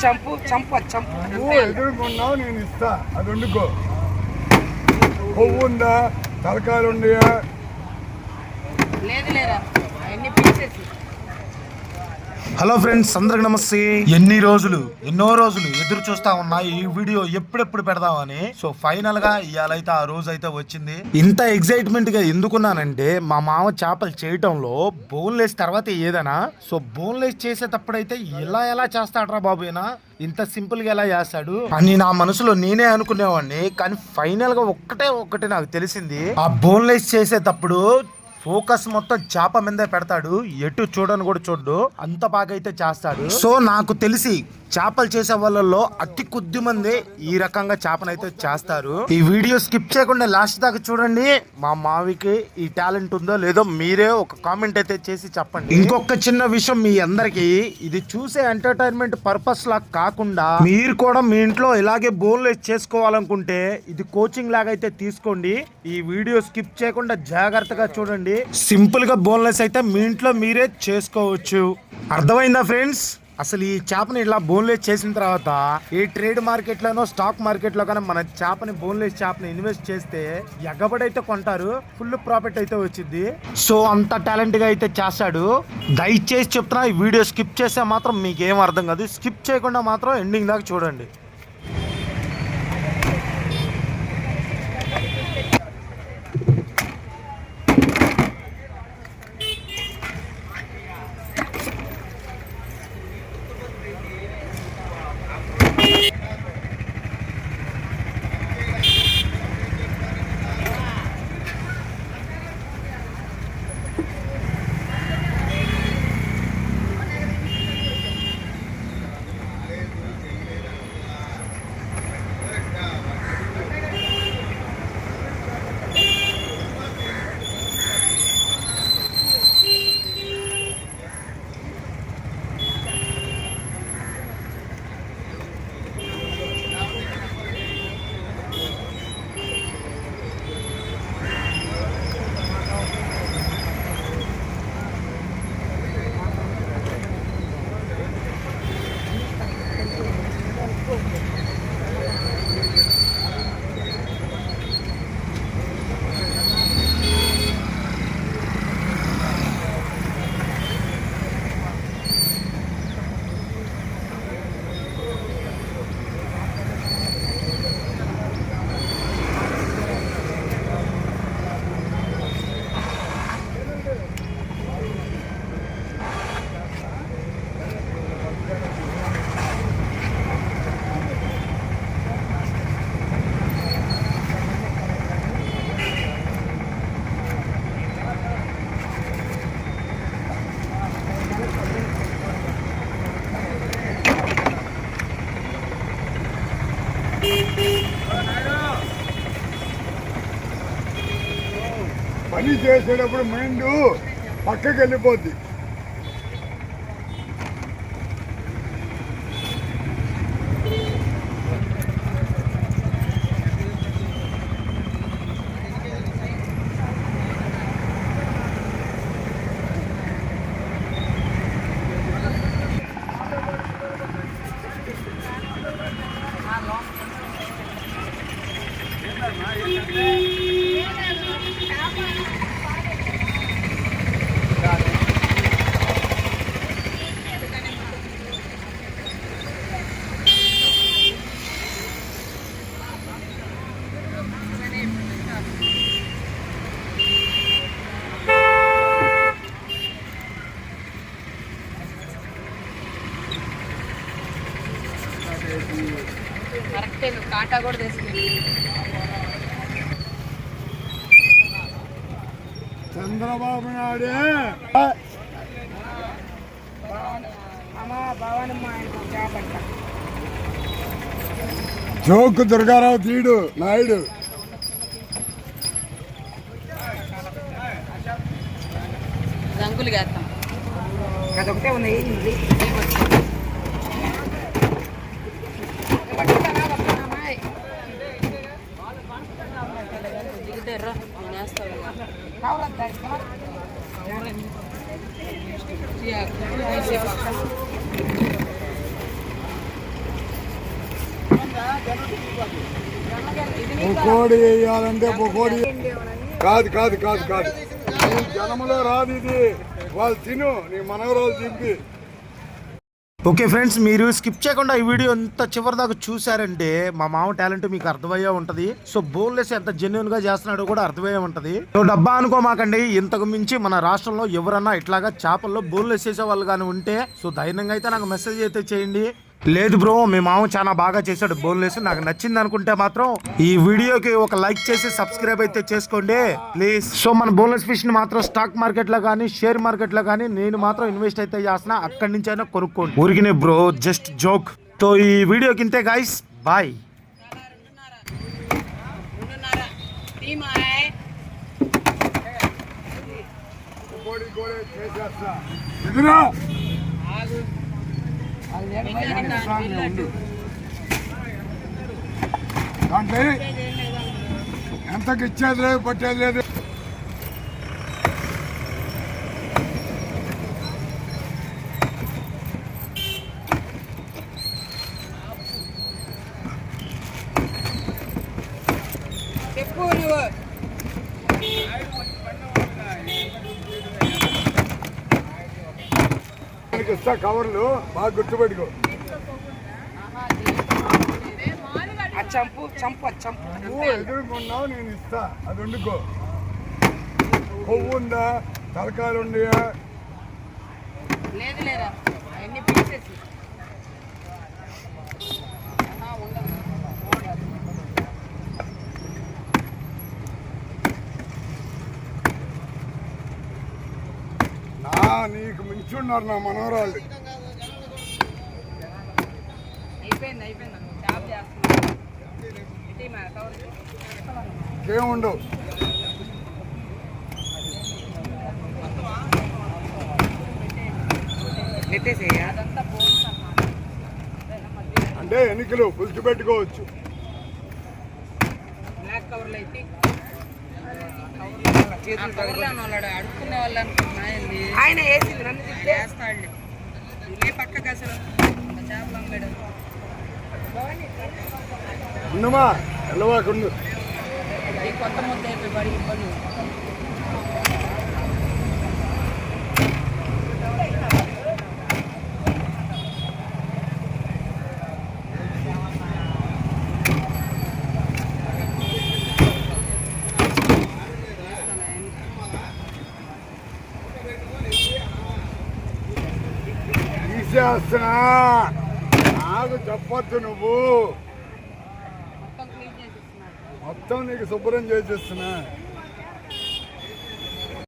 చంపు చంపు చంపు ఎదుర్కొన్నావు, నేను ఇస్తా. అది వండుకో. కొవ్వు ఉందా, తలకాయలు ఉన్నాయా? లేదు లేరా అన్ని పీసెస్. హలో ఫ్రెండ్స్, అందరికి నమస్తే. ఎన్నో రోజులు ఎదురు చూస్తా ఉన్నా ఈ వీడియో ఎప్పుడెప్పుడు పెడదామని. సో ఫైనల్ గా ఇవాళైతే ఆ రోజు అయితే వచ్చింది. ఇంత ఎక్సైట్మెంట్ గా ఎందుకున్నానంటే మా మామ చేపలు చేయటంలో బోన్లెస్ తర్వాత ఏదైనా సో బోన్లెస్ చేసేటప్పుడైతే ఎలా చేస్తాడరా బాబు, ఇంత సింపుల్ గా ఎలా చేస్తాడు అని నా మనసులో నేనే అనుకునేవాడిని. కానీ ఫైనల్ గా ఒక్కటే నాకు తెలిసింది. ఆ బోన్లెస్ చేసేటప్పుడు ఫోకస్ మొత్తం చేప మీదే పెడతాడు, ఎటు చూడని కూడా చూడ్డు, అంత బాగా అయితే చేస్తాడు. సో నాకు తెలిసి చేపలు చేసే వాళ్ళలో అతి కొద్ది మంది ఈ రకంగా చేపనైతే చేస్తారు. ఈ వీడియో స్కిప్ చేయకుండా లాస్ట్ దాకా చూడండి. మా మావికి ఈ టాలెంట్ ఉందో లేదో మీరే ఒక కామెంట్ అయితే చేసి చెప్పండి. ఇంకొక చిన్న విషయం, మీ అందరికి ఇది చూసే ఎంటర్టైన్మెంట్ పర్పస్ లా కాకుండా మీరు కూడా మీ ఇంట్లో ఇలాగే బోన్లెస్ చేసుకోవాలనుకుంటే ఇది కోచింగ్ లాగా అయితే తీసుకోండి. ఈ వీడియో స్కిప్ చేయకుండా జాగ్రత్తగా చూడండి. సింపుల్ గా బోన్లెస్ అయితే మీ ఇంట్లో మీరే చేసుకోవచ్చు. అర్థమైందా ఫ్రెండ్స్? అసలు ఈ చేపని ఇలా బోన్లెస్ చేసిన తర్వాత ఈ ట్రేడ్ మార్కెట్ లోనో స్టాక్ మార్కెట్ లో కానీ మన చేపని బోన్లెస్ చేపని ఇన్వెస్ట్ చేస్తే ఎగబడైతే కొంటారు, ఫుల్ ప్రాఫిట్ అయితే వచ్చింది. సో అంత టాలెంట్ గా అయితే చేస్తాడు. దయచేసి చెప్తున్నా, ఈ వీడియో స్కిప్ చేస్తే మాత్రం మీకు ఏం అర్థం కాదు. స్కిప్ చేయకుండా మాత్రం ఎండింగ్ దాకా చూడండి. పని చేసేటప్పుడు మైండ్ పక్కకి వెళ్ళిపోద్ది. కరెక్టే, కాటా కూడా తీసుకెళ్ళి చంద్రబాబు నాయుడే జోకు దుర్గారావు తీడు నాయుడు. రంగులు వేస్తాం, అదొకటే ఉన్నాయి. దిగుతారా, నేను వేస్తాను. పకోడీ వేయాలంటే పకోడీ కాదు కాదు కాదు కాదు నీ జన్మలో రాదు ఇది. వాళ్ళు తిను, నీ మనవరాలు తింపి. ఓకే ఫ్రెండ్స్, మీరు స్కిప్ చేయకుండా ఈ వీడియో ఎంత చివరి దాకా చూసారంటే మా మామ టాలెంట్ మీకు అర్థమయ్యే ఉంటది. సో బోన్లెస్ ఎంత జెన్యున్ గా చేస్తున్నాడో కూడా అర్థమయ్యే ఉంటది. సో డబ్బా అనుకోమాకండి, ఇంతకు మించి మన రాష్ట్రంలో ఎవరన్నా ఇట్లాగా చేపల్లో బోన్లెస్ చేసే వాళ్ళు కానీ ఉంటే సో ధైర్యంగా అయితే నాకు మెసేజ్ అయితే చేయండి. లేదు బ్రో, మీ మామ చాలా బాగా చేశాడు బోన్లెస్, నాకు నచ్చింది అనుకుంటే మాత్రం ఈ వీడియోకి ఒక లైక్ చేసి సబ్స్క్రైబ్ అయితే చేసుకోండి ప్లీజ్. సో మన బోన్లెస్ ఫిష్ ని మాత్రం స్టాక్ మార్కెట్ లో కానీ షేర్ మార్కెట్ లో కానీ నేను మాత్రం ఇన్వెస్ట్ అయితే చేస్తున్నా, అక్కడి నుంచి అయినా కొనుక్కోండి. ఊరికినే బ్రో, జస్ట్ జోక్. సో ఈ వీడియోకి ఇంతే గైస్, బాయ్. పకోడీ కూడా చేసేస్తా. ఎదురా దాంట్లో ఎంతకి ఇచ్చేది లేదు, పట్టేది లేదు. చెప్పు నువ్వు. ఇస్తా కవర్లు, బాగా గుర్తుపెట్టుకో. చంపు చంపు చంపు. నువ్వు ఎదురుకున్నావు, నేను ఇస్తా, అది వండుకో. కొవ్వు ఉందా, తలకాయలు ఉన్నాయా? లేదు లేరా, అవన్నీ పీసెస్. నీకు మించి ఉన్నారు నా మనవరాళ్ళు. అయిపోయింది అయిపోయింది, జాబ్ చేస్తున్నా. ఏముండవు. అంటే ఎన్నికలు పులుసు పెట్టుకోవచ్చు. బ్లాక్ కవర్లు అయితే అడుక్కునే వాళ్ళు అనుకుంటున్నాయండి. ఆయన వేసింది నన్ను వేస్తాడు. ఏ పక్కకు అసలు చేపలు అమ్మాడు. ఉండమా వెళ్ళవాకుండు. ఈ కొత్త ముద్ద అయిపోయి పడి ఇబ్బంది. తీసేస్తున్నా, నాకు చెప్పొద్దు. నువ్వు మొత్తం నీకు శుభ్రం చేసేస్తున్నా.